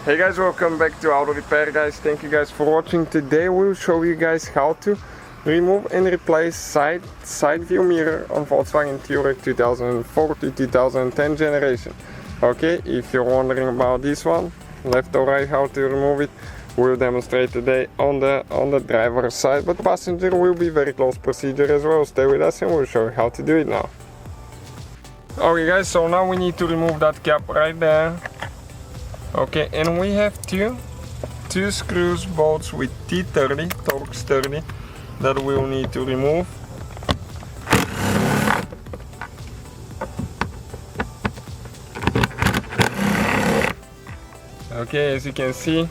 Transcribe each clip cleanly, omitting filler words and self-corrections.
Hey guys, welcome back to Auto Repair guys. Thank you guys for watching. Today we'll show you guys how to remove and replace side view mirror on Volkswagen Touareg 2004 to 2010 generation. Okay, if you're wondering about this one, left or right, how to remove it, we'll demonstrate today on the driver's side, but passenger will be very close procedure as well. Stay with us and we'll show you how to do it now. Okay guys, so now we need to remove that cap right there. Okay, and we have two screws bolts with T30, Torx 30, that we'll need to remove. Okay, as you can see,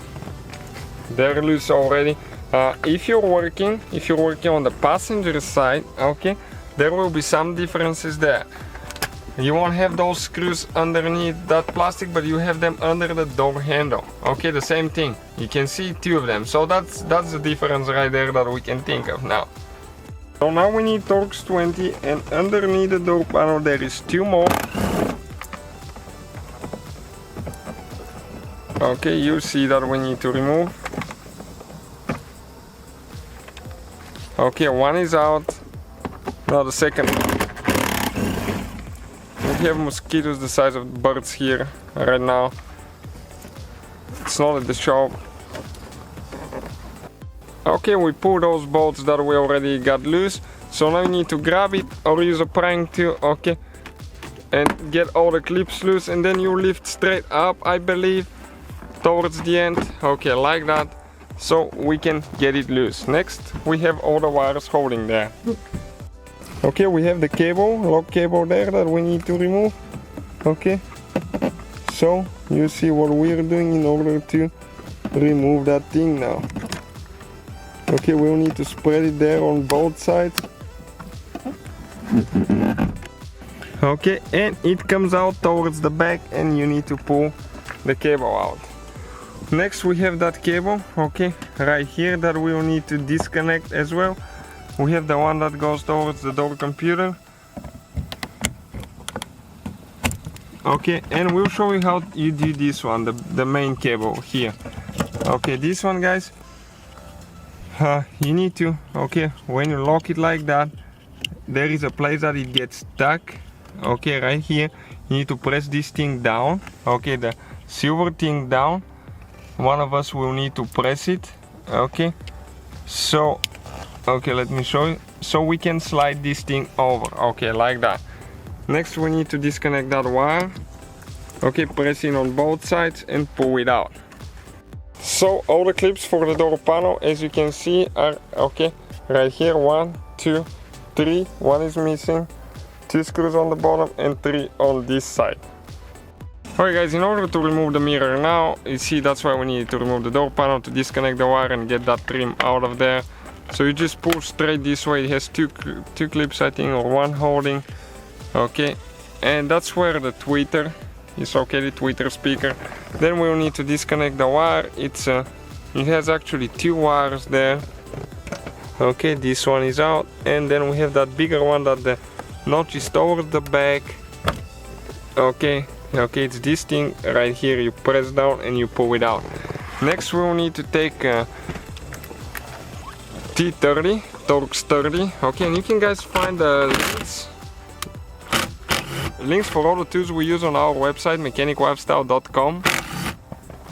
they're loose already. If you're working on the passenger side, okay, there will be some differences there. You won't have those screws underneath that plastic, but you have them under the door handle. Okay, the same thing. You can see two of them. So that's the difference right there that we can think of now. So now we need Torx 20, and underneath the door panel there is two more. Okay, you see that we need to remove. Okay, one is out. Now the second. We have mosquitoes the size of birds here right now. It's not at the shop. Okay, we pull those bolts that we already got loose. So now you need to grab it or use a prying tool, okay, and get all the clips loose, and then you lift straight up, I believe, towards the end. Okay, like that. So we can get it loose. Next, we have all the wires holding there. Okay, we have the cable, lock cable there that we need to remove. Okay, so you see what we're doing in order to remove that thing now. Okay, we'll need to spread it there on both sides. Okay, and it comes out towards the back and you need to pull the cable out. Next we have that cable, okay, right here, that we'll need to disconnect as well. We have the one that goes towards the door computer. Okay, and we'll show you how you do this one, the main cable here. Okay, this one guys, you need to, okay, when you lock it like that, there is a place that it gets stuck. Okay, right here, you need to press this thing down. Okay, the silver thing down. One of us will need to press it. Okay, so okay, let me show you. So we can slide this thing over, okay, like that. Next we need to disconnect that wire. Okay, press in on both sides and pull it out. So all the clips for the door panel, as you can see, are okay, right here, 1, 2, 3, one is missing, 2 screws on the bottom and 3 on this side. Alright guys, in order to remove the mirror now, you see that's why we need to remove the door panel, to disconnect the wire and get that trim out of there. So you just pull straight this way. It has two clips, I think, or one holding. Okay, and that's where the tweeter is. Okay, the tweeter speaker. Then we'll need to disconnect the wire. It has actually 2 wires there. Okay, this one is out, and then we have that bigger one that the notch is towards the back. Okay, it's this thing right here. You press down and you pull it out. Next we'll need to take T30, Torx 30, okay, and you can guys find the links for all the tools we use on our website, mechaniclifestyle.com.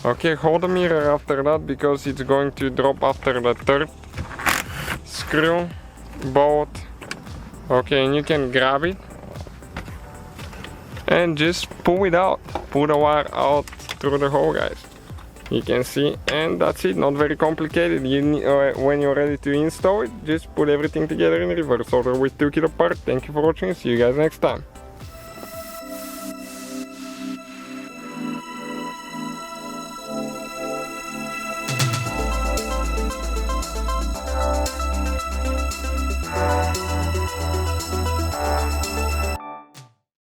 Okay, hold the mirror after that because it's going to drop after the third screw, bolt. Okay, and you can grab it and just pull it out, pull the wire out through the hole guys. You can see, and that's it, not very complicated. When you're ready to install it, just put everything together in reverse order. We took it apart. Thank you for watching, see you guys next time.